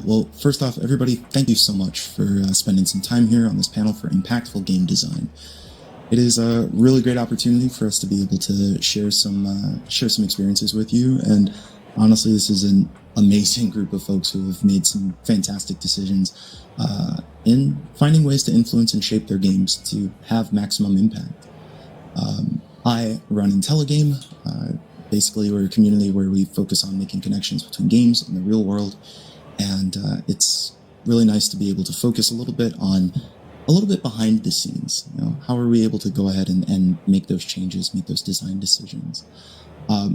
Well, first off, everybody, thank you so much for spending some time here on this panel for impactful game design. It is a really great opportunity for us to be able to share some experiences with you, and honestly, this is an amazing group of folks who have made some fantastic decisions in finding ways to influence and shape their games to have maximum impact. I run Intelligame. Basically, we're a community where we focus on making connections between games and the real world, and it's really nice to be able to focus a little bit behind the scenes. How are we able to go ahead and make those changes, make those design decisions?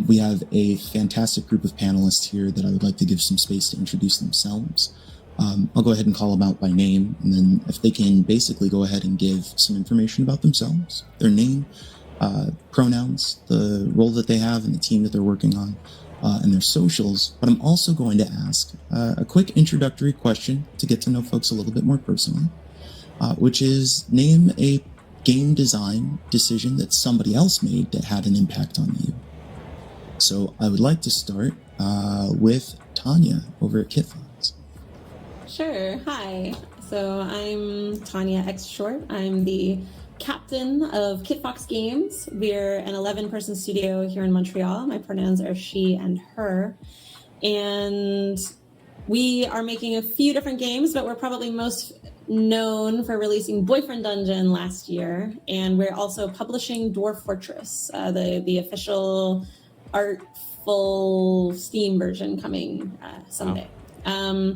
We have a fantastic group of panelists here that I would like to give some space to introduce themselves. I'll go ahead and call them out by name, and then if they can basically go ahead and give some information about themselves, their name, pronouns, the role that they have and the team that they're working on, and their socials. But I'm also going to ask a quick introductory question to get to know folks a little bit more personally, which is name a game design decision that somebody else made that had an impact on you. So I would like to start with Tanya over at Kitfox. Sure. Hi. So I'm Tanya X Short. I'm the captain of Kitfox Games. We're an 11-person studio here in Montreal. My pronouns are she and her. And we are making a few different games, but we're probably most known for releasing Boyfriend Dungeon last year. And we're also publishing Dwarf Fortress, the official artful Steam version coming someday. Wow.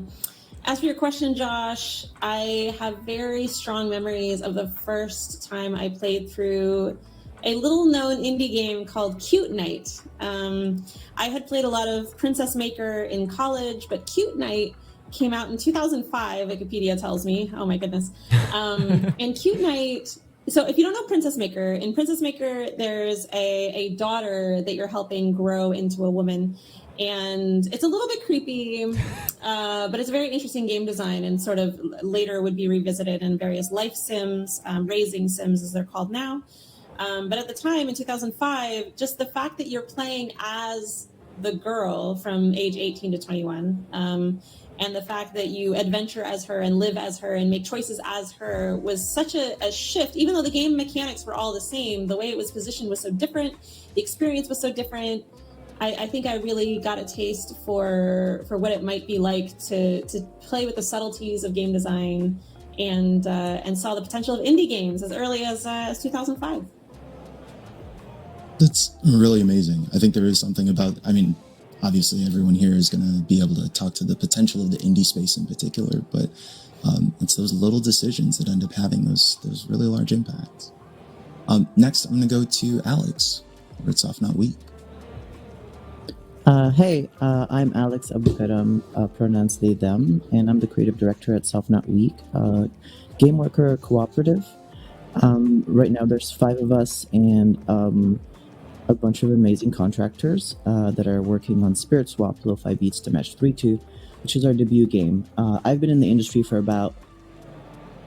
As for your question, Josh, I have very strong memories of the first time I played through a little-known indie game called Cute Night. I had played a lot of Princess Maker in college, but Cute Night came out in 2005, Wikipedia tells me. Oh my goodness. And Cute Night, so if you don't know Princess Maker, in Princess Maker, there's a daughter that you're helping grow into a woman. And it's a little bit creepy, but it's a very interesting game design and sort of later would be revisited in various life sims, raising sims as they're called now. But at the time in 2005, just the fact that you're playing as the girl from age 18 to 21, and the fact that you adventure as her and live as her and make choices as her was such a shift. Even though the game mechanics were all the same, the way it was positioned was so different, the experience was so different. I think I really got a taste for what it might be like to play with the subtleties of game design and saw the potential of indie games as early as 2005. That's really amazing. I think there is something about, obviously everyone here is going to be able to talk to the potential of the indie space in particular, but it's those little decisions that end up having those really large impacts. Next, I'm going to go to Alex over at Soft Not Weak. Hey, I'm Alex Abukaram, pronouns they, them, and I'm the creative director at Soft Not Weak, game worker cooperative. Right now there's 5 of us and a bunch of amazing contractors that are working on Spirit Swap, Lo-Fi Beats to Mesh 3.2, which is our debut game. I've been in the industry for about,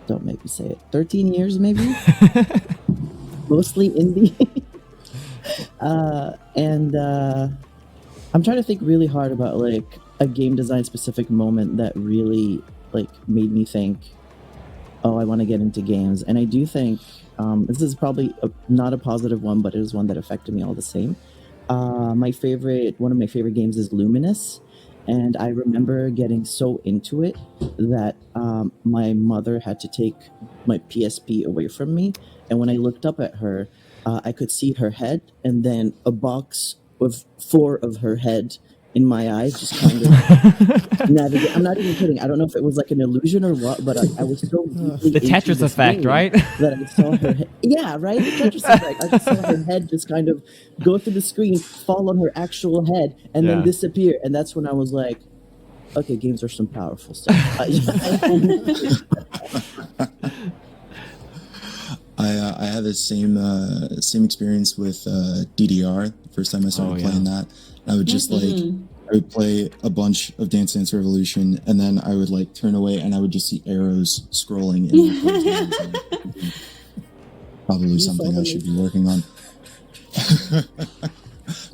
don't make me say it, 13 years maybe? Mostly indie. And I'm trying to think really hard about like a game design specific moment that really like made me think, oh, I want to get into games. And I do think this is probably not a positive one, but it is one that affected me all the same. One of my favorite games is Luminous. And I remember getting so into it that my mother had to take my PSP away from me. And when I looked up at her, I could see her head and then a box with 4 of her head in my eyes, just kind of navigate. I'm not even kidding. I don't know if it was like an illusion or what, but I was so the Tetris effect, right? That I saw her head. Yeah, right? The Tetris effect. I just saw her head just kind of go through the screen, fall on her actual head, and then disappear. And that's when I was like, okay, games are some powerful stuff. I had the same experience with DDR. The first time I started playing that, I would just I would play a bunch of Dance Dance Revolution, and then I would like turn away, and I would just see arrows scrolling in. Probably something I should be working on.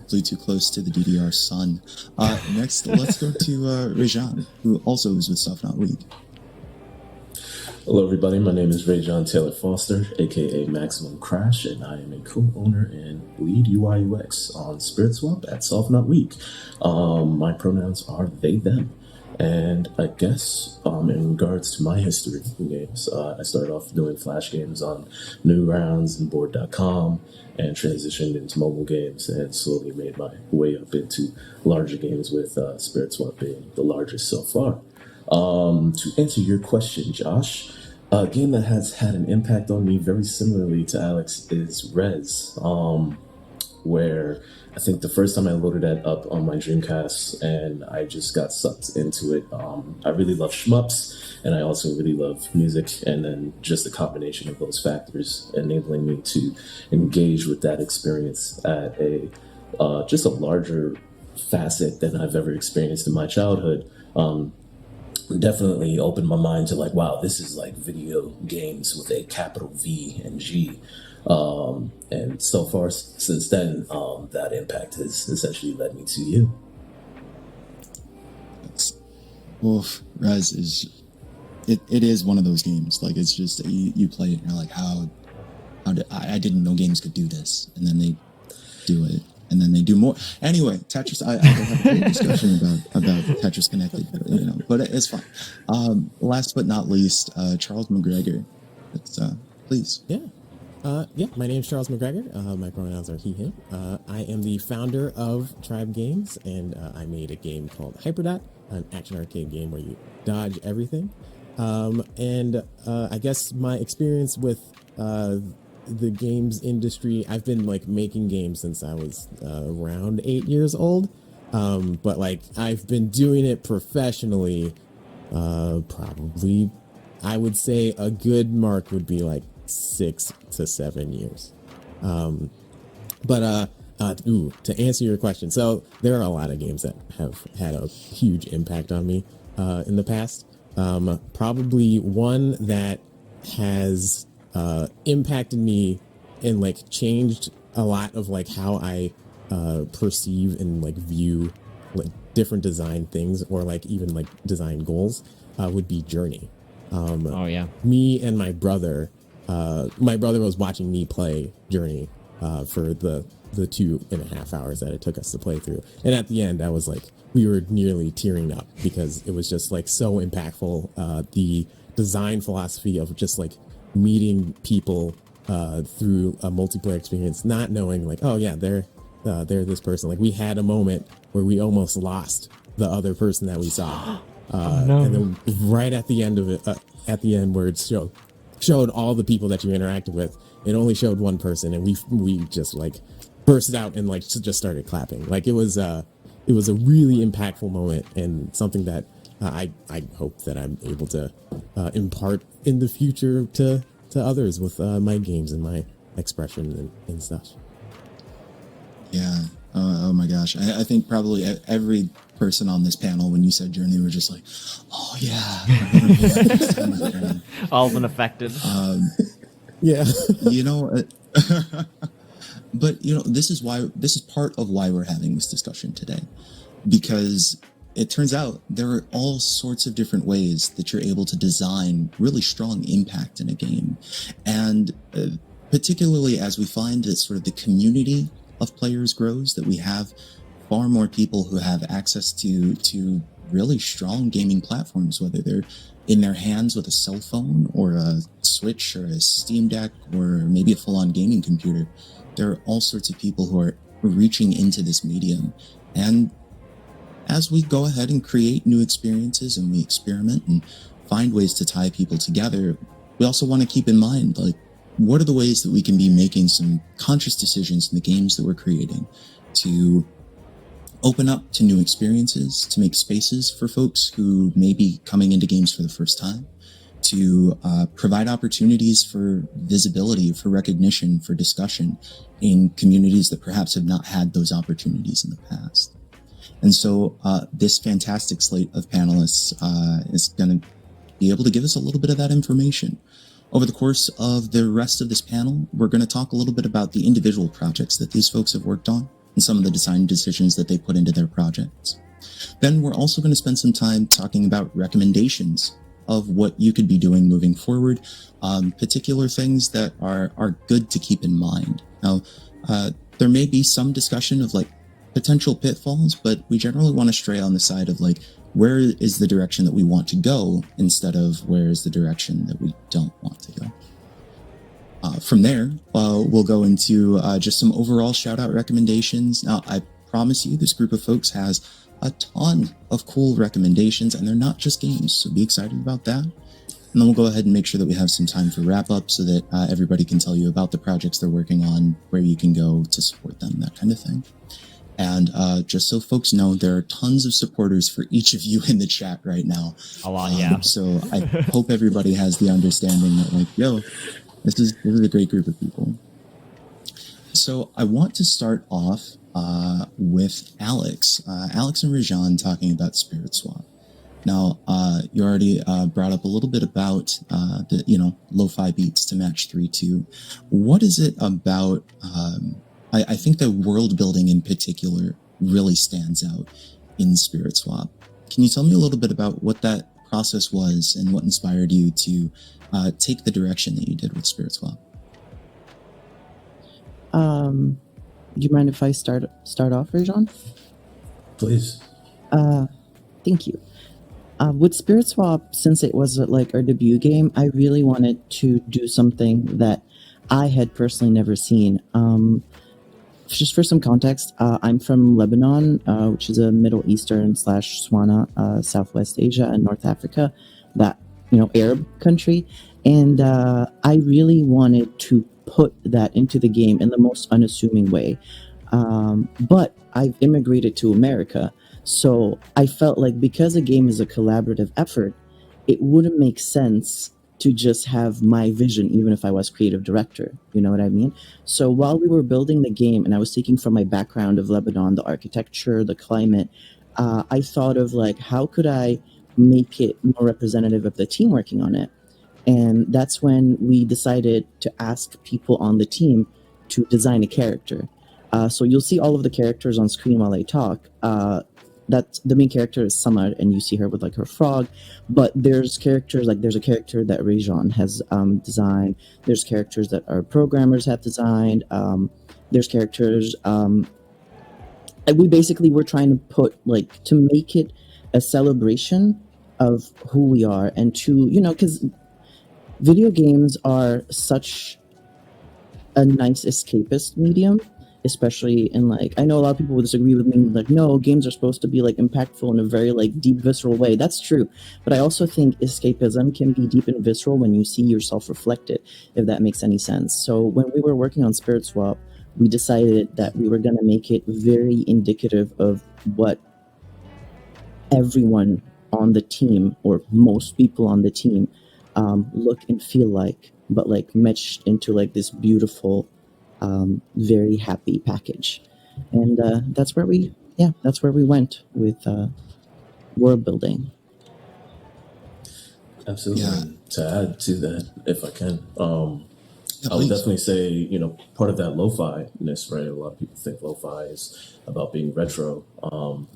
Flew too close to the DDR sun. Next, let's go to Rejan, who also is with Stuff Not Weak. Hello, everybody. My name is Rajon Taylor Foster, aka Maximum Crash, and I am a co-owner and lead UI UX on SpiritSwap at Soft Not Weak. My pronouns are they, them. And I guess in regards to my history in games, I started off doing Flash games on Newgrounds and Board.com and transitioned into mobile games and slowly made my way up into larger games with SpiritSwap being the largest so far. To answer your question, Josh, a game that has had an impact on me very similarly to Alex is Rez, where I think the first time I loaded that up on my Dreamcast and I just got sucked into it. I really love shmups and I also really love music, and then just a combination of those factors enabling me to engage with that experience at a just a larger facet than I've ever experienced in my childhood. Definitely opened my mind to like, wow, this is like video games with a capital V and G. And so far since then, that impact has essentially led me to you. Wolf, Rez is, it is one of those games. Like, it's just, you play it and you're like, I didn't know games could do this. And then they do it. And then they do more. Anyway, Tetris, I don't have a whole discussion about Tetris Connected, but it's fine. Last but not least, Charles McGregor. Please. Yeah, my name's Charles McGregor. My pronouns are he, him. I am the founder of Tribe Games, and I made a game called Hyperdot, an action arcade game where you dodge everything. I guess my experience with the games industry, I've been like making games since I was around 8 years old, but like I've been doing it professionally probably, I would say a good mark would be like 6 to 7 years. To answer your question, so there are a lot of games that have had a huge impact on me in the past. Probably one that has impacted me and like changed a lot of like how I perceive and like view like different design things or like even like design goals would be Journey. Me and my brother was watching me play Journey for the 2.5 hours that it took us to play through, and at the end I was like, we were nearly tearing up because it was just like so impactful. The design philosophy of just like meeting people through a multiplayer experience, not knowing like, oh yeah, they're this person. Like we had a moment where we almost lost the other person that we saw. And then right at the end of it, at the end where it showed all the people that you interacted with, it only showed one person, and we just like bursted out and like just started clapping. Like it was a really impactful moment, and something that I hope that I'm able to impart in the future to others with my games and my expression and such. Yeah. Oh my gosh. I think probably every person on this panel, when you said Journey, were just like, oh yeah. All's been affected. Yeah. But this is part of why we're having this discussion today, because it turns out there are all sorts of different ways that you're able to design really strong impact in a game. And particularly as we find that sort of the community of players grows, that we have far more people who have access to really strong gaming platforms, whether they're in their hands with a cell phone or a Switch or a Steam Deck or maybe a full-on gaming computer. There are all sorts of people who are reaching into this medium. And as we go ahead and create new experiences and we experiment and find ways to tie people together, we also want to keep in mind, like, what are the ways that we can be making some conscious decisions in the games that we're creating to open up to new experiences, to make spaces for folks who may be coming into games for the first time, to provide opportunities for visibility, for recognition, for discussion in communities that perhaps have not had those opportunities in the past. And so this fantastic slate of panelists is going to be able to give us a little bit of that information. Over the course of the rest of this panel, we're going to talk a little bit about the individual projects that these folks have worked on and some of the design decisions that they put into their projects. Then we're also going to spend some time talking about recommendations of what you could be doing moving forward, particular things that are good to keep in mind. Now, there may be some discussion of like potential pitfalls, but we generally want to stray on the side of like, where is the direction that we want to go instead of where is the direction that we don't want to go. From there, we'll go into just some overall shout-out recommendations. Now, I promise you, this group of folks has a ton of cool recommendations, and they're not just games, so be excited about that. And then we'll go ahead and make sure that we have some time for wrap-up so that everybody can tell you about the projects they're working on, where you can go to support them, that kind of thing. And just so folks know, there are tons of supporters for each of you in the chat right now. A lot, yeah. So I hope everybody has the understanding that, like, yo, this is a great group of people. So I want to start off with Alex. Alex and Rajan talking about Spirit Swap. Now, you already brought up a little bit about the, lo-fi beats to match 3-2. What is it about? I think the world building in particular really stands out in Spirit Swap. Can you tell me a little bit about what that process was and what inspired you to take the direction that you did with Spirit Swap? Do you mind if I start off, Rajan? Please. Thank you. With Spirit Swap, since it was like our debut game, I really wanted to do something that I had personally never seen. Just for some context, I'm from Lebanon, which is a Middle Eastern / Swana, Southwest Asia and North Africa, that, Arab country. And I really wanted to put that into the game in the most unassuming way. But I've immigrated to America, so I felt like because a game is a collaborative effort, it wouldn't make sense to just have my vision, even if I was creative director. You know what I mean? So while we were building the game, and I was taking from my background of Lebanon, the architecture, the climate, I thought of like, how could I make it more representative of the team working on it? And that's when we decided to ask people on the team to design a character. So you'll see all of the characters on screen while I talk. That's the main character is Samar, and you see her with like her frog. But there's characters like there's a character that Rajan has designed. There's characters that our programmers have designed. There's characters. And we basically were trying to put like to make it a celebration of who we are, and to because video games are such a nice escapist medium. Especially in like, I know a lot of people will disagree with me, like, no, games are supposed to be like impactful in a very like deep, visceral way. That's true. But I also think escapism can be deep and visceral when you see yourself reflected, if that makes any sense. So when we were working on Spirit Swap, we decided that we were going to make it very indicative of what everyone on the team, or most people on the team, look and feel like, but like meshed into like this beautiful, very happy package. And that's where we went with world building. Absolutely. Yeah. To add to that, if I can, Yeah, I would please. definitely say, part of that lo-fi-ness, right? A lot of people think lo-fi is about being retro.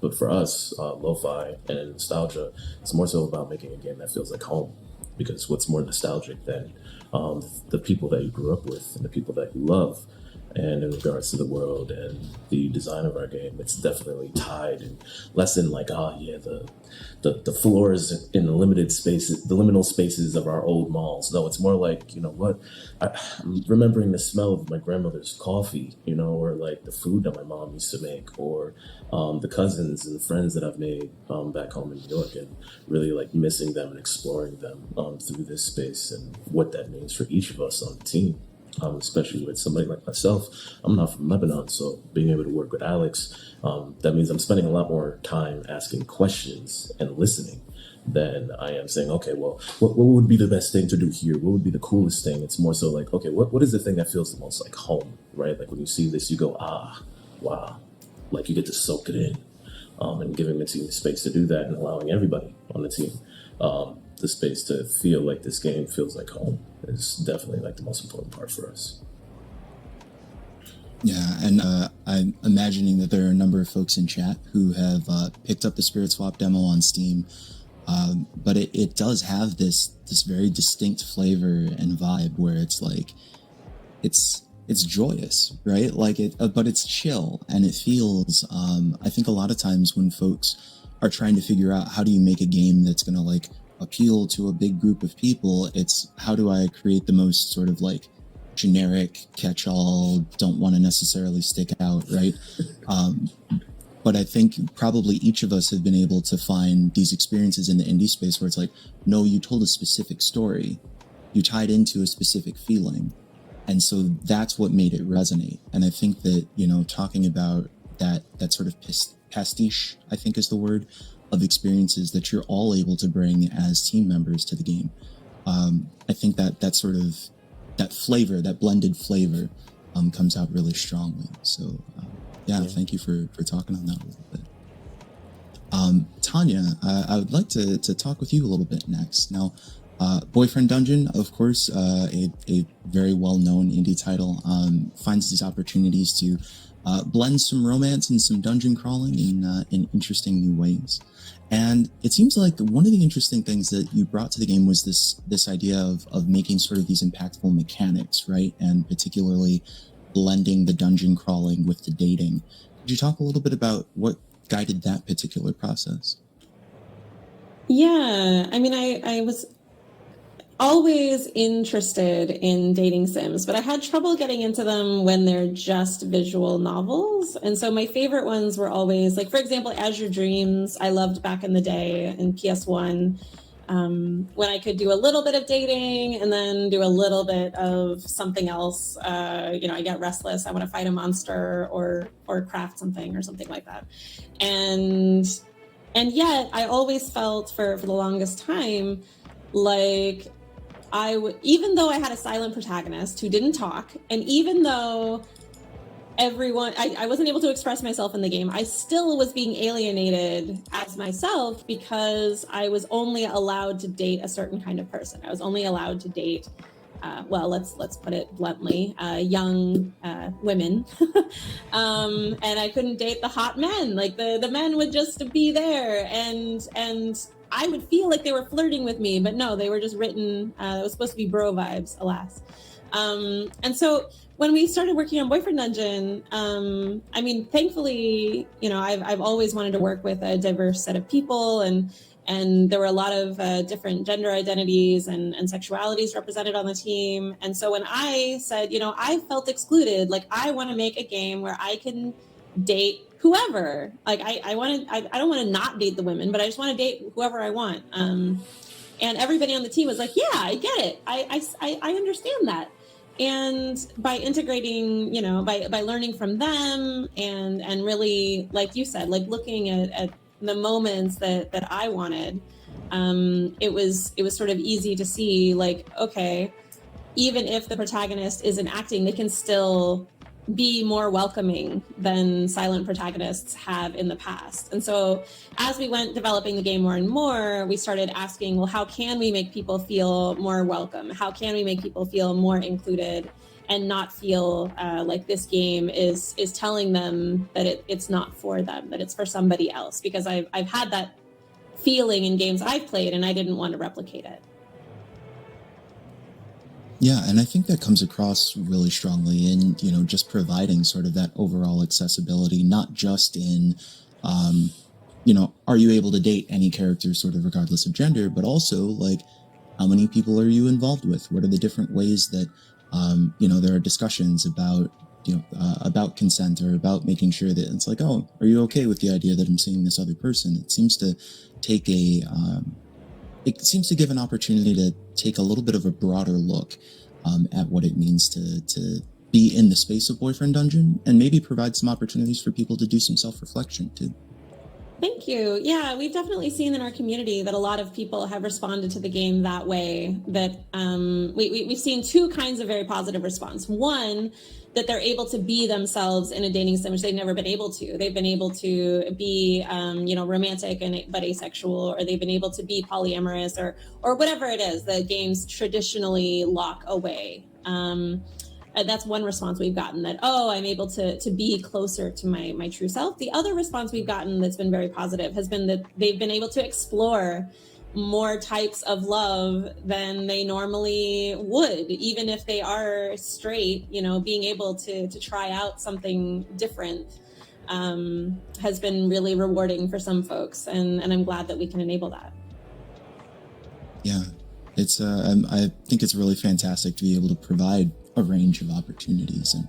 But for us, lo-fi and nostalgia, it's more so about making a game that feels like home. Because what's more nostalgic than the people that you grew up with and the people that you love? And in regards to the world and the design of our game, it's definitely tied and less in like, the floors in the limited spaces, the liminal spaces of our old malls. No, it's more like, I'm remembering the smell of my grandmother's coffee, or like the food that my mom used to make, or the cousins and friends that I've made back home in New York, and really like missing them and exploring them through this space and what that means for each of us on the team. Especially with somebody like myself. I'm not from Lebanon, so being able to work with Alex, that means I'm spending a lot more time asking questions and listening than I am saying, okay, well, what would be the best thing to do here? What would be the coolest thing? It's more so like, okay, what is the thing that feels the most like home, right? Like when you see this, you go, wow, like you get to soak it in, and giving the team space to do that and allowing everybody on the team the space to feel like this game feels like home is definitely like the most important part for us. Yeah, and I'm imagining that there are a number of folks in chat who have picked up the Spirit Swap demo on Steam, but it does have this very distinct flavor and vibe where it's like it's joyous, right? Like but it's chill and it feels. I think a lot of times when folks are trying to figure out how do you make a game that's going to like appeal to a big group of people, it's how do I create the most sort of like generic catch-all, don't want to necessarily stick out, right? But I think probably each of us have been able to find these experiences in the indie space where it's like, no, you told a specific story, you tied into a specific feeling, and so that's what made it resonate. And I think that, you know, talking about that sort of pastiche, I think is the word, of experiences that you're all able to bring as team members to the game. I think that sort of that flavor, that blended flavor, comes out really strongly. So, yeah, thank you for talking on that a little bit. Tanya, I would like to talk with you a little bit next. Now, Boyfriend Dungeon, of course, a very well-known indie title, finds these opportunities to blend some romance and some dungeon crawling in interesting new ways. And it seems like one of the interesting things that you brought to the game was this idea of making sort of these impactful mechanics, right? And particularly blending the dungeon crawling with the dating. Could you talk a little bit about what guided that particular process? Yeah, I mean, I was always interested in dating sims, but I had trouble getting into them when they're just visual novels. And so my favorite ones were always, like, for example, Azure Dreams, I loved back in the day in PS1, when I could do a little bit of dating and then do a little bit of something else. You know, I get restless, I want to fight a monster or craft something or something like that. And yet I always felt for the longest time like even though I had a silent protagonist who didn't talk, and even though I wasn't able to express myself in the game, I still was being alienated as myself because I was only allowed to date a certain kind of person. I was only allowed to date, well, let's put it bluntly, young women, and I couldn't date the hot men. Like the men would just be there, and I would feel like they were flirting with me, but no, they were just written. It was supposed to be bro vibes, alas. And so when we started working on Boyfriend Dungeon, I mean, thankfully, you know, I've always wanted to work with a diverse set of people, and there were a lot of different gender identities and sexualities represented on the team. And so when I said, you know, I felt excluded, like I want to make a game where I can date whoever. Like I don't want to not date the women, but I just want to date whoever I want. And everybody on the team was like, yeah, I get it. I understand that. And by integrating, you know, by learning from them and really, like you said, like looking at the moments that I wanted, it was sort of easy to see, like, okay, even if the protagonist isn't acting, they can still be more welcoming than silent protagonists have in the past. And so as we went developing the game more and more, we started asking, well, how can we make people feel more welcome? How can we make people feel more included and not feel like this game is telling them that it's not for them, that it's for somebody else? Because I've had that feeling in games I've played and I didn't want to replicate it. Yeah, and I think that comes across really strongly in, you know, just providing sort of that overall accessibility, not just in, you know, are you able to date any character sort of regardless of gender, but also like how many people are you involved with? What are the different ways that, you know, there are discussions about, you know, about consent or about making sure that it's like, oh, are you okay with the idea that I'm seeing this other person? It seems to take it seems to give an opportunity to take a little bit of a broader look at what it means to be in the space of Boyfriend Dungeon, and maybe provide some opportunities for people to do some self-reflection too. Thank you. Yeah, we've definitely seen in our community that a lot of people have responded to the game that way. That we've seen two kinds of very positive response. One, that they're able to be themselves in a dating sim, which they've never been able to. They've been able to be, you know, romantic but asexual, or they've been able to be polyamorous, or whatever it is that games traditionally lock away. that's one response we've gotten, that, oh, I'm able to be closer to my true self. The other response we've gotten that's been very positive has been that they've been able to explore more types of love than they normally would, even if they are straight. Being able to try out something different has been really rewarding for some folks, and I'm glad that we can enable that. Yeah, it's I think it's really fantastic to be able to provide a range of opportunities. And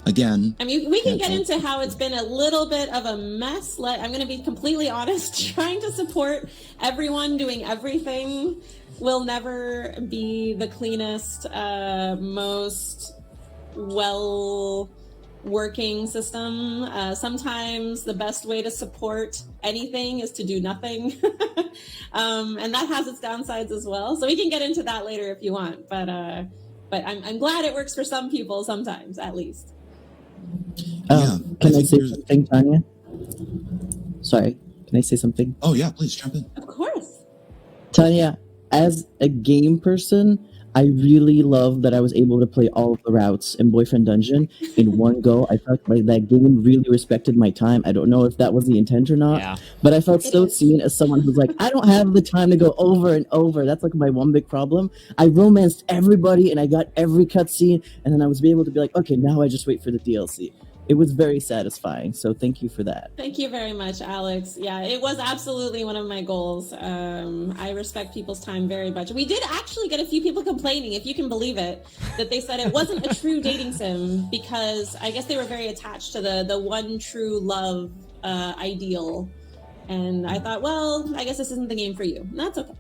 again, I mean, we can get into how it's been a little bit of a mess. I'm going to be completely honest. Trying to support everyone doing everything will never be the cleanest, most well working system. Sometimes the best way to support anything is to do nothing. And that has its downsides as well. So we can get into that later if you want. But I'm glad it works for some people sometimes, at least. Can I say something, Tanya? Sorry, can I say something? Oh yeah, please jump in. Of course. Tanya, as a game person, I really love that I was able to play all of the routes in Boyfriend Dungeon in one go. I felt like that game really respected my time. I don't know if that was the intent or not, but I felt so seen as someone who's like, I don't have the time to go over and over. That's like my one big problem. I romanced everybody and I got every cutscene, and then I was able to be like, okay, now I just wait for the DLC. It was very satisfying. So thank you for that. Thank you very much, Alex. Yeah, it was absolutely one of my goals. I respect people's time very much. We did actually get a few people complaining, if you can believe it, that they said it wasn't a true dating sim because I guess they were very attached to the one true love ideal. And I thought, well, I guess this isn't the game for you. And that's okay.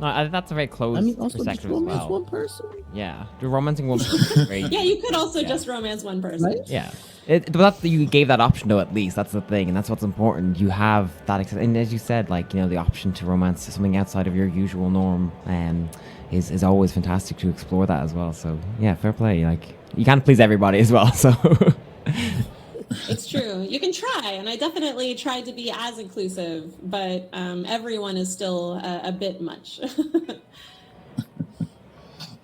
No, that's a very close perspective as well. One person. Yeah, the romancing one person is very Yeah, you could also just romance one person. Right? Yeah. But you gave that option though, at least. That's the thing, and that's what's important. You have that access, and as you said, the option to romance something outside of your usual norm is always fantastic to explore that as well. So yeah, fair play. You can't please everybody as well, so It's true. You can try, and I definitely tried to be as inclusive, but everyone is still a bit much.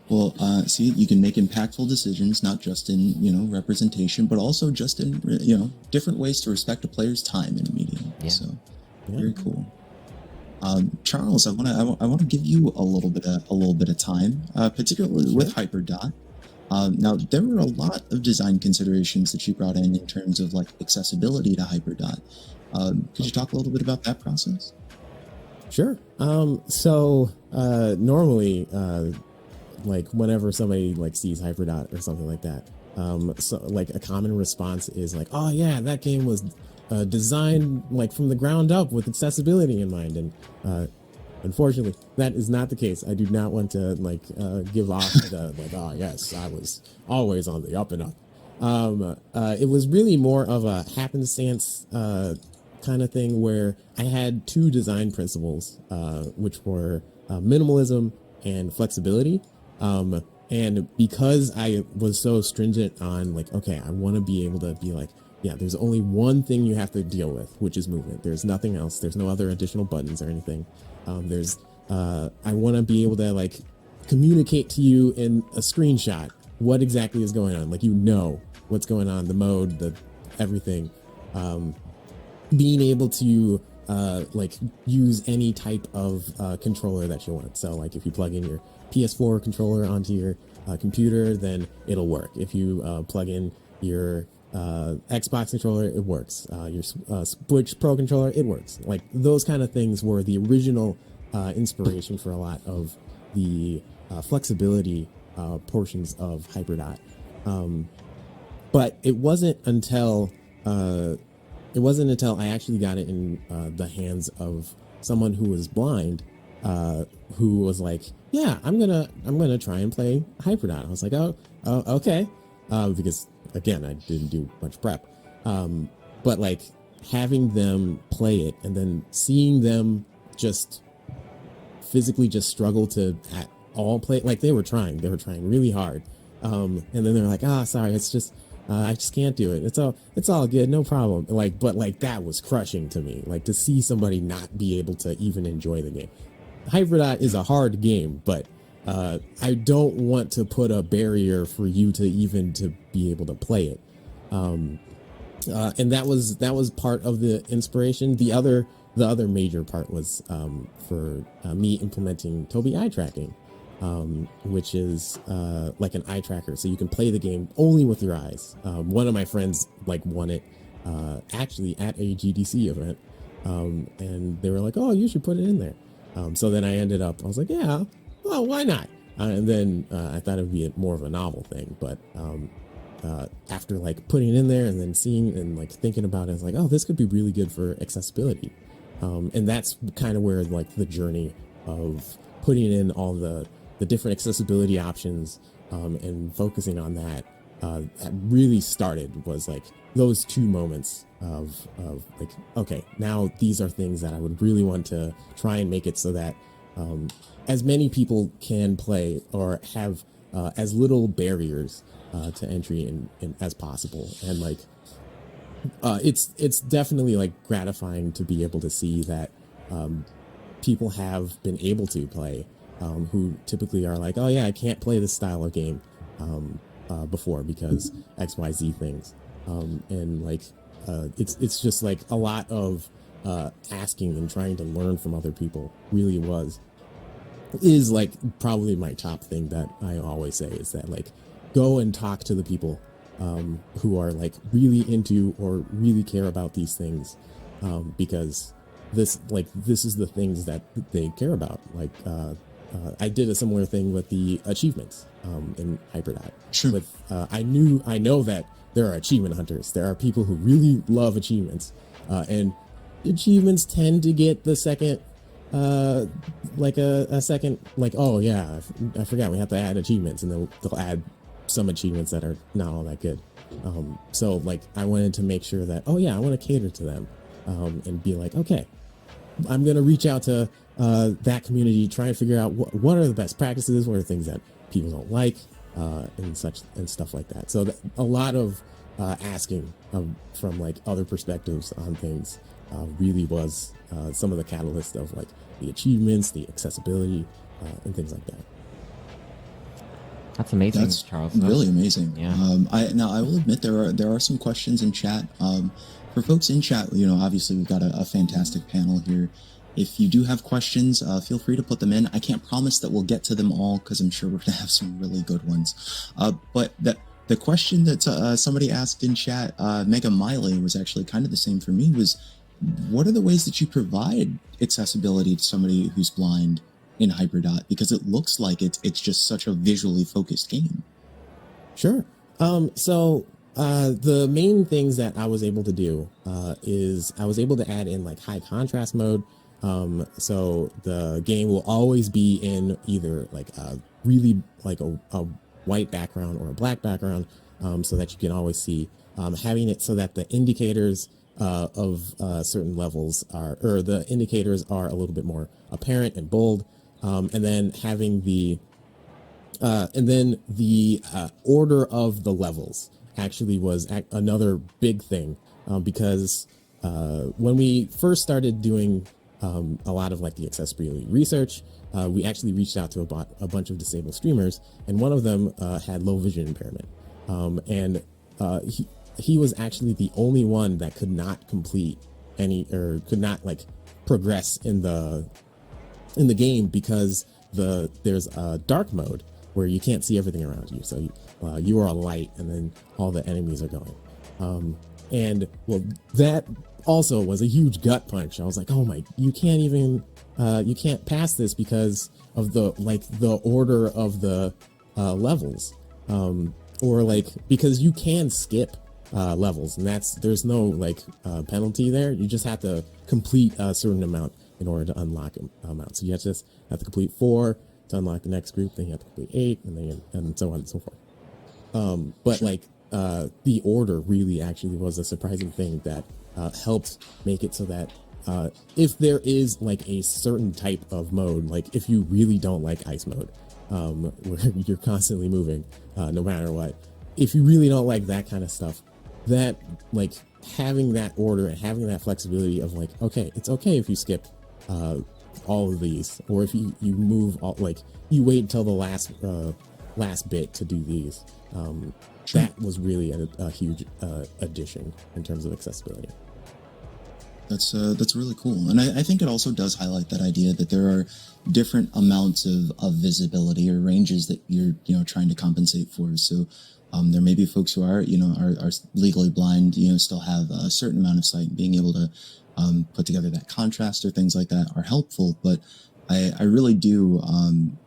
Well, see, you can make impactful decisions, not just in, representation, but also just in, different ways to respect a player's time in a medium. Yeah. So, very cool. Charles, I want to give you a little bit of time, particularly with Hyperdot. Now, there were a lot of design considerations that you brought in terms of accessibility to Hyperdot. Could you talk a little bit about that process? Sure. So normally, whenever somebody sees Hyperdot or something like that, so a common response is oh yeah, that game was designed from the ground up with accessibility in mind. And unfortunately, that is not the case. I do not want to give off the oh yes, I was always on the up and up. It was really more of a happenstance kind of thing where I had two design principles, which were minimalism and flexibility. And because I was so stringent on okay, I want to be able to be yeah, there's only one thing you have to deal with, which is movement. There's nothing else. There's no other additional buttons or anything. I want to be able to communicate to you in a screenshot what exactly is going on. What's going on, the mode, the everything. Being able to use any type of controller that you want. So if you plug in your PS4 controller onto your computer, then it'll work. If you plug in your Xbox controller, it works. Your Switch Pro controller, it works. Those kind of things were the original inspiration for a lot of the flexibility portions of Hyperdot. But it wasn't until I actually got it in the hands of someone who was blind, who was yeah, I'm gonna try and play Hyperdot. I was oh, okay, because again, I didn't do much prep, but having them play it and then seeing them just physically just struggle to at all play, they were trying really hard, and then they're ah, sorry, it's just I just can't do it. It's all good, no problem. But that was crushing to me. To see somebody not be able to even enjoy the game. Hyperdot is a hard game, but I don't want to put a barrier for you to even to be able to play it. And that was part of the inspiration. The other major part was for me implementing Tobii eye tracking, which is like an eye tracker, so you can play the game only with your eyes. One of my friends like won it actually at a GDC event, and they were like, "Oh, you should put it in there." So then I was like, "Yeah, well, why not?" And then I thought it would be more of a novel thing, but after like putting it in there and then seeing and like thinking about it, it's like, oh, this could be really good for accessibility. And that's kind of where like the journey of putting in all the different accessibility options and focusing on that really started, was like those 2 moments of like, okay, now these are things that I would really want to try and make it so that as many people can play or have as little barriers to entry in as possible. And like it's definitely like gratifying to be able to see that people have been able to play who typically are like, oh yeah, I can't play this style of game before because XYZ things. And like it's just like a lot of asking and trying to learn from other people really is like probably my top thing that I always say, is that like go and talk to the people who are like really into or really care about these things, because this is the things that they care about. Like I did a similar thing with the achievements in Hyperdot. Sure. With I know that there are achievement hunters. There are people who really love achievements, and achievements tend to get the second like a second, like, oh yeah, I forgot we have to add achievements, and they'll add some achievements that are not all that good. So like I wanted to make sure that, oh yeah, I want to cater to them, and be like, okay, I'm gonna reach out to that community, try and figure out what are the best practices, what are things that people don't like, and such and stuff like that. So a lot of asking from like other perspectives on things really was some of the catalyst of like the achievements, the accessibility, and things like that. That's amazing, That's Charles. really amazing. Yeah. I will admit there are some questions in chat. For folks in chat, obviously we've got a fantastic panel here. If you do have questions, feel free to put them in. I can't promise that we'll get to them all because I'm sure we're going to have some really good ones. But the question that somebody asked in chat, Mega Miley, was actually kind of the same for me, was what are the ways that you provide accessibility to somebody who's blind in Hyperdot? Because it looks like it's just such a visually focused game. Sure. So the main things that I was able to do is I was able to add in like high contrast mode. So the game will always be in either like a really like a white background or a black background, so that you can always see. Having it so that the indicators of certain levels or the indicators are a little bit more apparent and bold, and then having the order of the levels actually was another big thing, because when we first started doing a lot of like the accessibility research, we actually reached out to a bunch of disabled streamers, and one of them had low vision impairment, and he was actually the only one that could not complete could not like progress in the game, because there's a dark mode where you can't see everything around you, so you are a light and then all the enemies are going, and well, that also was a huge gut punch. I was like, oh my, you can't pass this because of the order of the levels, or like because you can skip levels, and there's no like penalty there. You just have to complete a certain amount in order to unlock amount. So you just have to complete 4 to unlock the next group, then you have to complete 8, and so on and so forth. But like the order really actually was a surprising thing that helped make it so that if there is like a certain type of mode, like if you really don't like ice mode, where you're constantly moving no matter what, if you really don't like that kind of stuff, that like having that order and having that flexibility of like, okay, it's okay if you skip all of these, or if you move all, like you wait until the last bit to do these. That was really a huge addition in terms of accessibility. That's really cool, and I think it also does highlight that idea that there are different amounts of visibility or ranges that you're trying to compensate for. So there may be folks who are are legally blind, still have a certain amount of sight, and being able to put together that contrast or things like that are helpful. But I really do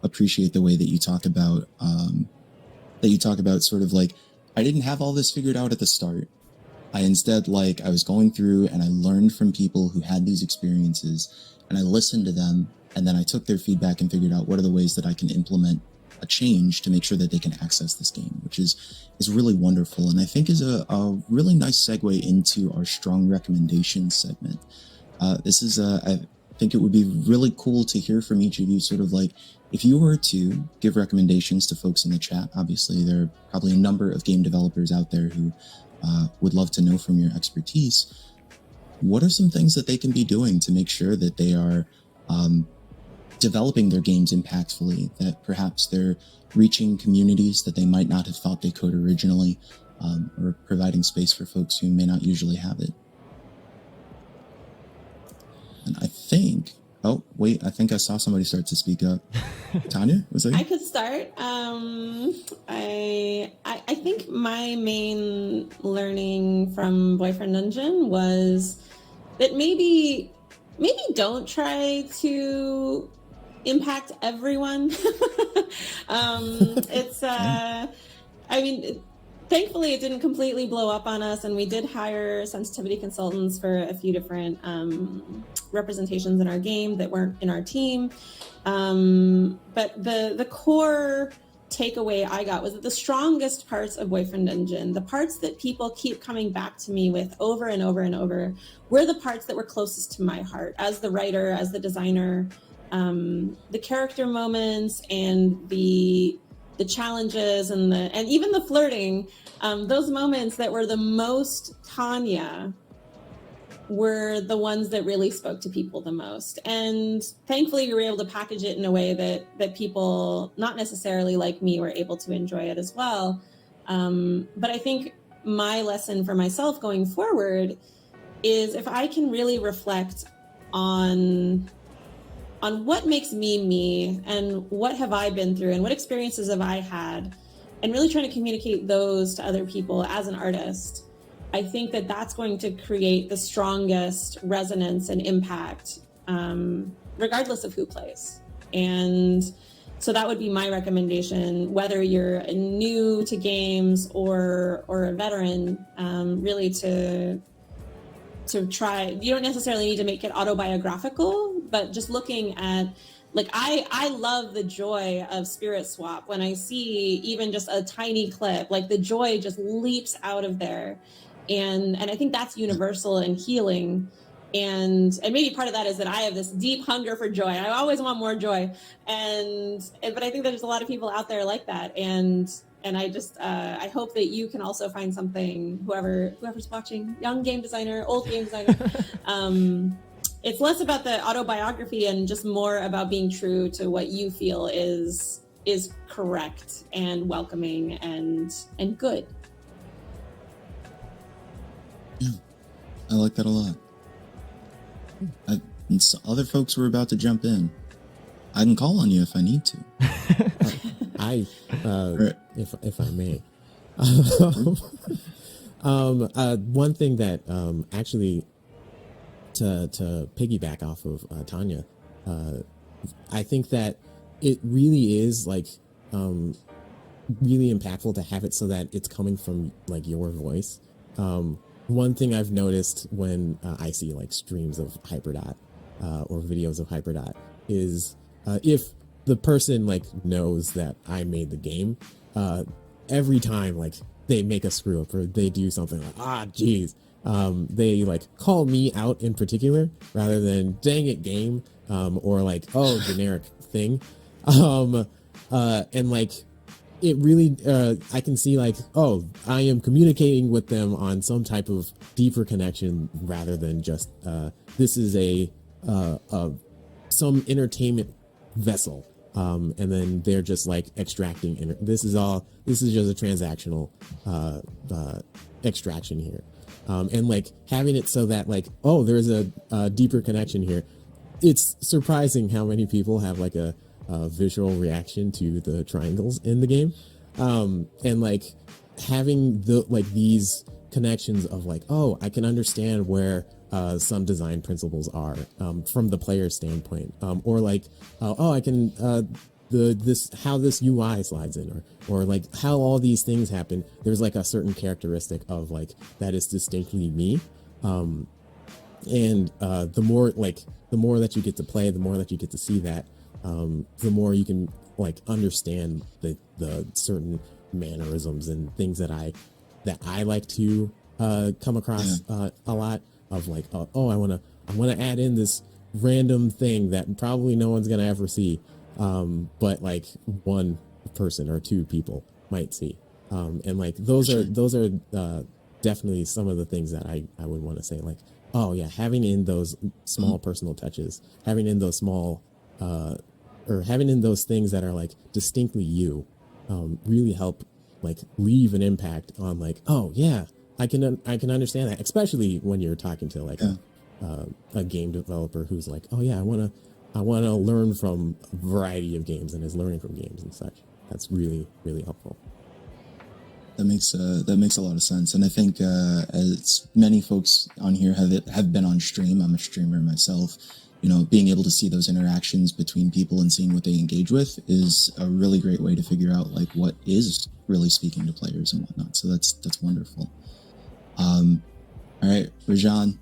appreciate the way that you talk about sort of like, I didn't have all this figured out at the start. I instead, I was going through and I learned from people who had these experiences, and I listened to them, and then I took their feedback and figured out what are the ways that I can implement a change to make sure that they can access this game, which is really wonderful, and I think is a really nice segue into our strong recommendations segment. This is I think it would be really cool to hear from each of you, sort of like, if you were to give recommendations to folks in the chat. Obviously, there are probably a number of game developers out there who would love to know from your expertise. What are some things that they can be doing to make sure that they are developing their games impactfully, that perhaps they're reaching communities that they might not have thought they could originally, or providing space for folks who may not usually have it? And I think, oh, wait, I think I saw somebody start to speak up. Tanya, was that you? I could start. I think my main learning from Boyfriend Dungeon was that maybe don't try to impact everyone. Thankfully it didn't completely blow up on us, and we did hire sensitivity consultants for a few different representations in our game that weren't in our team. But the core takeaway I got was that the strongest parts of Boyfriend Dungeon, the parts that people keep coming back to me with over and over and over, were the parts that were closest to my heart as the writer, as the designer. The character moments and the challenges and even the flirting, those moments that were the most Tanya were the ones that really spoke to people the most. And thankfully we were able to package it in a way that people, not necessarily like me, were able to enjoy it as well. But I think my lesson for myself going forward is, if I can really reflect on what makes me and what have I been through and what experiences have I had, and really trying to communicate those to other people as an artist, I think that that's going to create the strongest resonance and impact, regardless of who plays. And so that would be my recommendation, whether you're new to games or a veteran, really to try. You don't necessarily need to make it autobiographical, but just looking at, I love the joy of Spirit Swap. When I see even just a tiny clip, the joy just leaps out of there. And I think that's universal and healing. And maybe part of that is that I have this deep hunger for joy. I always want more joy. But I think there's a lot of people out there like that. And I just, I hope that you can also find something, whoever's watching, young game designer, old game designer. It's less about the autobiography and just more about being true to what you feel is correct and welcoming and good. Yeah, I like that a lot. And so other folks were about to jump in. I can call on you if I need to. If I may. One thing that actually, to piggyback off of Tanya, I think that it really is really impactful to have it so that it's coming from your voice. One thing I've noticed when I see streams of Hyperdot or videos of Hyperdot is if the person knows that I made the game, every time they make a screw up or they do something geez, they call me out in particular rather than dang it game, or generic thing, and it really I can see I am communicating with them on some type of deeper connection rather than just this is a some entertainment vessel, and then they're just like extracting. This is just a transactional extraction here, and like having it so that like, oh, there's a deeper connection here. It's surprising how many people have like a visual reaction to the triangles in the game, and like having these connections of like, oh, I can understand where some design principles are from the player standpoint, or like, oh, I can how this UI slides in, or like how all these things happen. There's like a certain characteristic of like that is distinctly me, and the more that you get to play, the more that you get to see that, the more you can like understand the certain mannerisms and things that I like to come across a lot of like, oh, I want to add in this random thing that probably no one's gonna ever see, but like one person or two people might see, and like those are definitely some of the things that I would want to say, like, oh yeah, having in those small personal touches, having in those small or having in those things that are like distinctly you, really help like leave an impact on like, oh yeah, I can understand that, especially when you're talking to like a game developer who's like, oh yeah, I want to learn from a variety of games and is learning from games and such. That's really, really helpful. That makes a lot of sense, and I think as many folks on here have been on stream. I'm a streamer myself. You know, being able to see those interactions between people and seeing what they engage with is a really great way to figure out like what is really speaking to players and whatnot. So that's wonderful. All right, Rajan,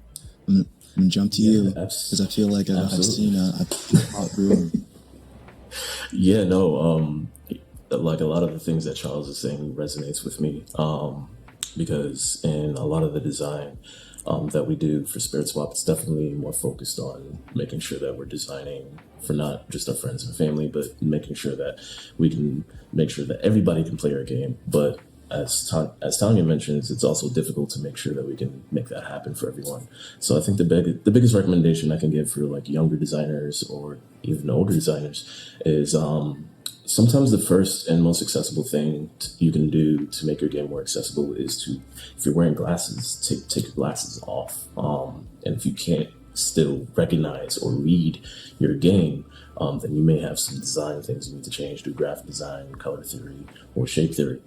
I'm gonna jump to you because I feel like I've seen a hot room. Yeah, no, like a lot of the things that Charles is saying resonates with me, because in a lot of the design that we do for Spirit Swap, it's definitely more focused on making sure that we're designing for not just our friends and family, but making sure that we can make sure that everybody can play our game. But as Tanya mentions, it's also difficult to make sure that we can make that happen for everyone. So I think the biggest recommendation I can give for like younger designers or even older designers is sometimes the first and most accessible thing you can do to make your game more accessible is to, if you're wearing glasses, take your glasses off. And if you can't still recognize or read your game, then you may have some design things you need to change through graphic design, color theory, or shape theory.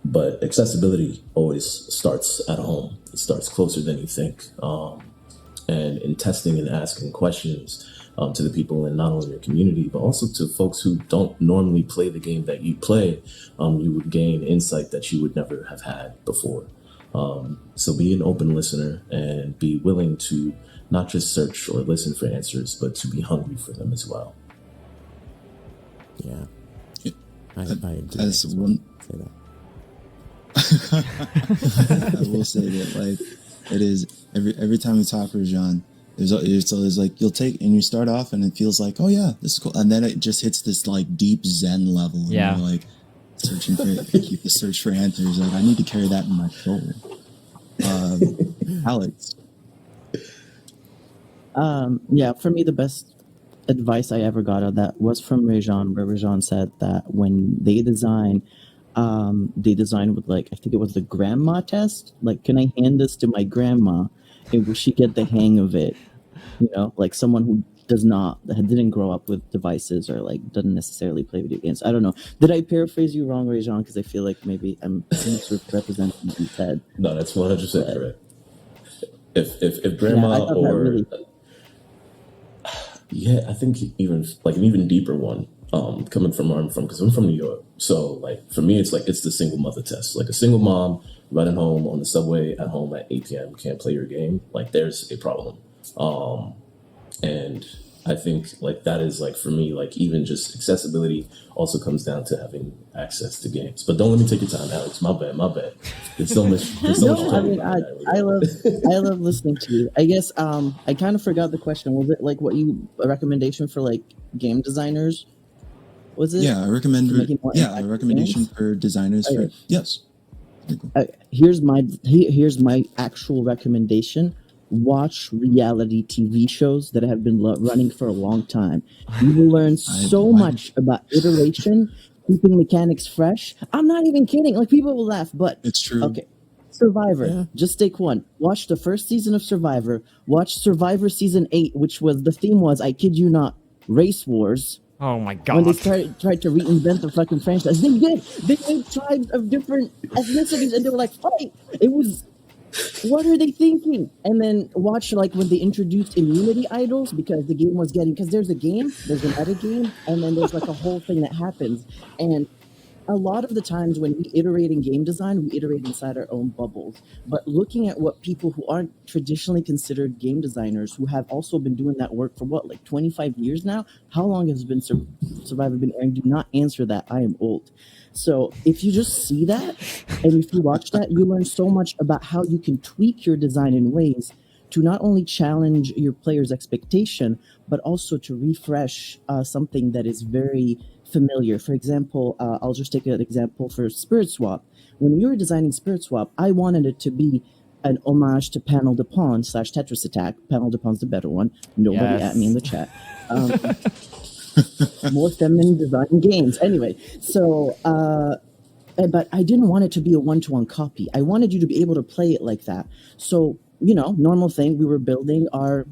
But accessibility always starts at home. It starts closer than you think. And in testing and asking questions to the people in not only your community, but also to folks who don't normally play the game that you play, you would gain insight that you would never have had before. So be an open listener and be willing to not just search or listen for answers, but to be hungry for them as well. Yeah. I agree. As one, Say that. I will say that like it is every time we talk, Rajan, there's like you'll take and you start off and it feels like, oh yeah, this is cool, and then it just hits this like deep Zen level, and Yeah. you're like searching for keep the search for answers. Like I need to carry that in my soul. Alex. Yeah, for me, the best advice I ever got on that was from Rajan, where Rajan said that when they design with like, I think it was the grandma test. Like, can I hand this to my grandma and will she get the hang of it? You know, like someone who didn't grow up with devices or like doesn't necessarily play video games. I don't know. Did I paraphrase you wrong, Rajan? Because I feel like maybe I'm misrepresenting what you said. No, that's 100% correct. If grandma, I thought that or really- yeah, I think even like an even deeper one, coming from where I'm from, because I'm from New York. So like for me, it's the single mother test. Like a single mom running home on the subway at home at 8 p.m. can't play your game. Like there's a problem. And I think like that is like for me, like even just accessibility also comes down to having access to games. But don't let me take your time, Alex. My bad. There's so much. No, I mean, I love listening to you. I guess I kind of forgot the question. Was it like a recommendation for like game designers? Was it? Yeah, I recommend. Making more Yeah, a impactful recommendation games? for designers. Okay. Yes. Here's my actual recommendation. watch reality TV shows that have been running for a long time. You will learn so much about iteration, keeping mechanics fresh. I'm not even kidding. Like, people will laugh, but It's true. okay. Survivor. Yeah. Just take one. Watch the first season of Survivor. Watch Survivor season 8, which was, the theme was, I kid you not, race wars. Oh my god. When they tried to reinvent the fucking franchise, they did. They made tribes of different ethnicities, and they were like, fight. It was, what are they thinking? And then watch, like, when they introduced immunity idols, because the game was getting, because there's a game, there's an edit game, and then there's like a whole thing that happens. And a lot of the times when we iterate in game design, we iterate inside our own bubbles. But looking at what people who aren't traditionally considered game designers, who have also been doing that work for what, like 25 years now? How long has been Survivor been airing? Do not answer that. I am old. So if you just see that, and if you watch that, you learn so much about how you can tweak your design in ways to not only challenge your player's expectation, but also to refresh something that is very familiar. For example, I'll just take an example for Spirit Swap. When we were designing Spirit Swap, I wanted it to be an homage to Panel de Pawn / Tetris Attack. Panel de Pawn's the better one. Nobody at me in the chat. More feminine design games. Anyway, so but I didn't want it to be a one-to-one copy. I wanted you to be able to play it like that. So, you know, normal thing, we were building our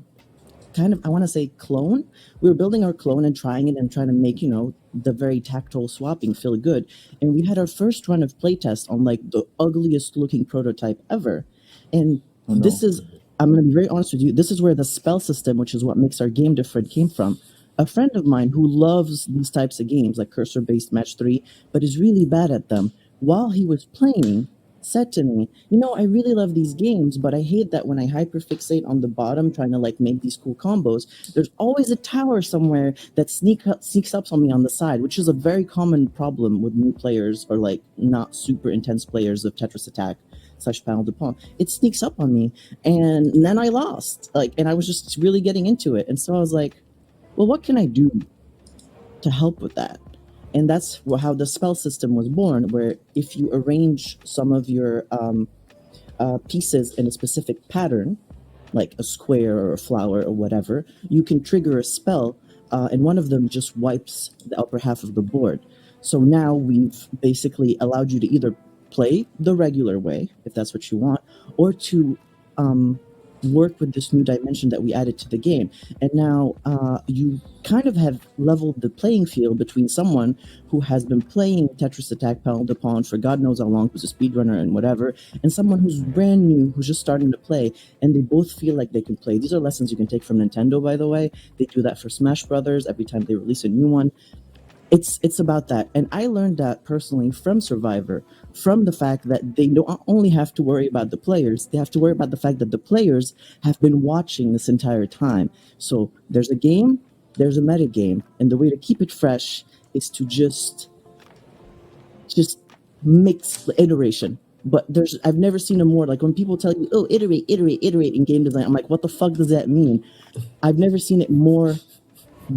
kind of, I want to say, clone. We were building our clone and trying it and trying to make, you know, the very tactile swapping feel good. And we had our first run of playtest on like the ugliest looking prototype ever. And this is, I'm going to be very honest with you, this is where the spell system, which is what makes our game different, came from. A friend of mine who loves these types of games, like cursor-based match 3, but is really bad at them, while he was playing, said to me, you know, I really love these games, but I hate that when I hyperfixate on the bottom trying to like make these cool combos, there's always a tower somewhere that sneaks up on me on the side, which is a very common problem with new players or like not super intense players of Tetris Attack / Panel de Pawn. It sneaks up on me, and then I lost. Like, and I was just really getting into it, and so I was like, well, what can I do to help with that? And that's how the spell system was born, where if you arrange some of your pieces in a specific pattern, like a square or a flower or whatever, you can trigger a spell, and one of them just wipes the upper half of the board. So now we've basically allowed you to either play the regular way, if that's what you want, or to work with this new dimension that we added to the game. And now you kind of have leveled the playing field between someone who has been playing Tetris Attack Panel de Pawn for God knows how long, who's a speedrunner and whatever, and someone who's brand new, who's just starting to play, and they both feel like they can play. These are lessons you can take from Nintendo, by the way. They do that for Smash Brothers every time they release a new one. It's about that. And I learned that personally from Survivor, from the fact that they don't only have to worry about the players, they have to worry about the fact that the players have been watching this entire time. So there's a game, there's a meta game, and the way to keep it fresh is to just mix the iteration. But I've never seen a more, like when people tell you, oh, iterate in game design, I'm like, what the fuck does that mean? I've never seen it more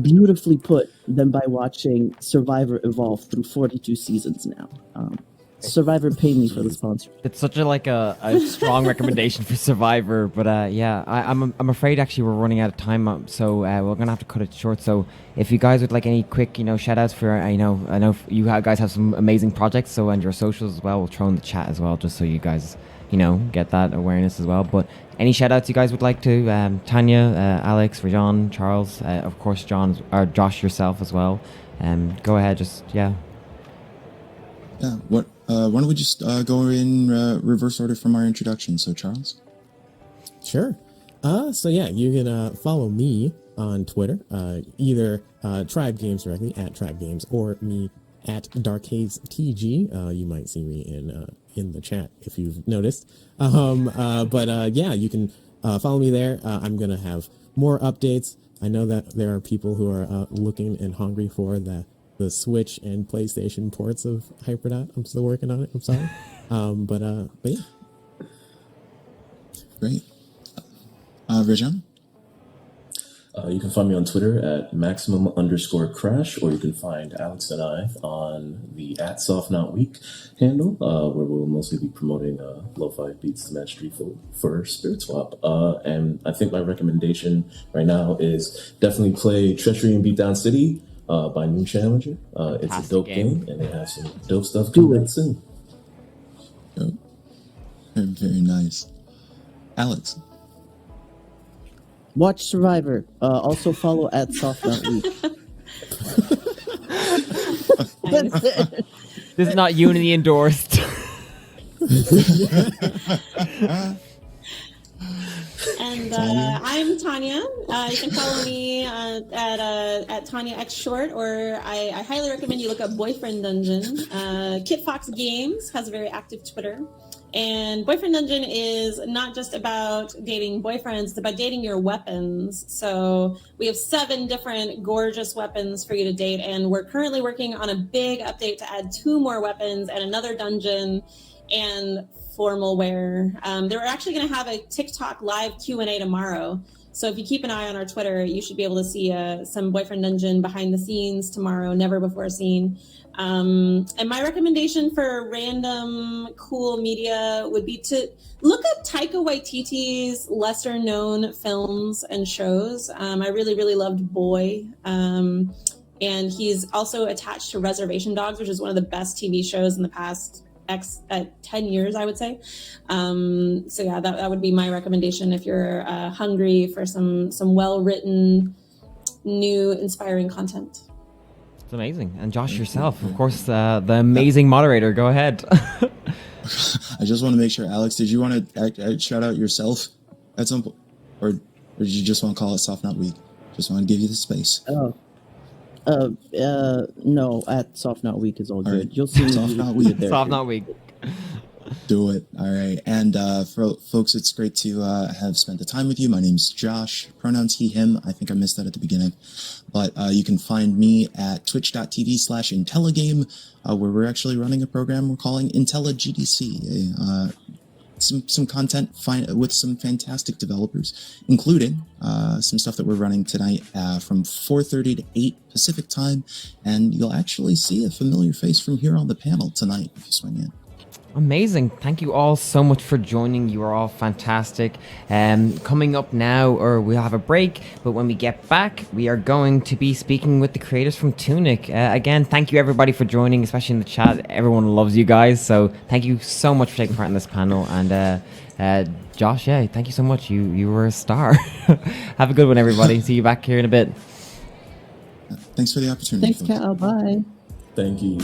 beautifully put than by watching Survivor evolve through 42 seasons now. Survivor paid me for the sponsor. It's such a strong recommendation for Survivor, but yeah, I'm afraid actually we're running out of time, so we're gonna have to cut it short. So if you guys would like any quick, shout outs for, I know you guys have some amazing projects, so, and your socials as well, we'll throw in the chat as well, just so you guys, get that awareness as well. But any shout outs you guys would like to, Tanya, Alex, Rajan, Charles, of course Josh yourself as well. Go ahead, yeah. Why don't we just go in reverse order from our introduction? So, Charles? Sure. So yeah, you can follow me on Twitter, either Tribe Games directly at Tribe Games, or me at DarkHazesTG. You might see me in the chat if you've noticed. But yeah, you can follow me there. I'm gonna have more updates. I know that there are people who are looking and hungry for the Switch and PlayStation ports of Hyperdot. I'm still working on it. I'm sorry. But yeah. Great. Rajan? You can find me on Twitter at maximum_crash, or you can find Alex and I on the @SoftNotWeek handle, where we'll mostly be promoting lo-fi beats to match 3 for Spirit Swap. And I think my recommendation right now is definitely play Treachery in Beatdown City by New Challenger. It's a Fantastic dope game. game, and they have some dope stuff coming out soon. Yep. Very, very nice. Alex. Watch Survivor. Also follow @SoftNotWeek. That's it. This is not Unity endorsed. And I'm Tanya. You can follow me at Tanya X Short, or I highly recommend you look up Boyfriend Dungeon. Kitfox Games has a very active Twitter. And Boyfriend Dungeon is not just about dating boyfriends, it's about dating your weapons. So we have 7 different gorgeous weapons for you to date, and we're currently working on a big update to add 2 more weapons and another dungeon and formal wear. They're actually going to have a TikTok live Q&A tomorrow. So if you keep an eye on our Twitter, you should be able to see some Boyfriend Dungeon behind the scenes tomorrow, never before seen. And my recommendation for random cool media would be to look up Taika Waititi's lesser known films and shows. I really, really loved Boy. And he's also attached to Reservation Dogs, which is one of the best TV shows in the past 10 years, I would say. So yeah, that would be my recommendation if you're hungry for some well-written, new, inspiring content. It's amazing. And Josh, yourself, of course, the amazing moderator. Go ahead. I just want to make sure, Alex, did you want to shout out yourself at some point? Or did you just want to call it Soft Not Week? Just want to give you the space. No, @Soft Not Week is all good. Right. You'll see Soft Not Week. Soft Not Week. Do it. All right. And for folks, it's great to have spent the time with you. My name's Josh. Pronouns he, him. I think I missed that at the beginning. But you can find me at twitch.tv/Intelligame, where we're actually running a program we're calling IntelliGDC. Some content with some fantastic developers, including some stuff that we're running tonight from 4:30 to 8 Pacific time. And you'll actually see a familiar face from here on the panel tonight if you swing in. Amazing. Thank you all so much for joining. You are all fantastic. Coming up now, or we'll have a break, but when we get back, we are going to be speaking with the creators from Tunic. Again, thank you everybody for joining, especially in the chat. Everyone loves you guys, so thank you so much for taking part in this panel. And Josh, yeah, thank you so much. You were a star. Have a good one, everybody. See you back here in a bit. Thanks for the opportunity. Thanks, Cal. Bye. Thank you.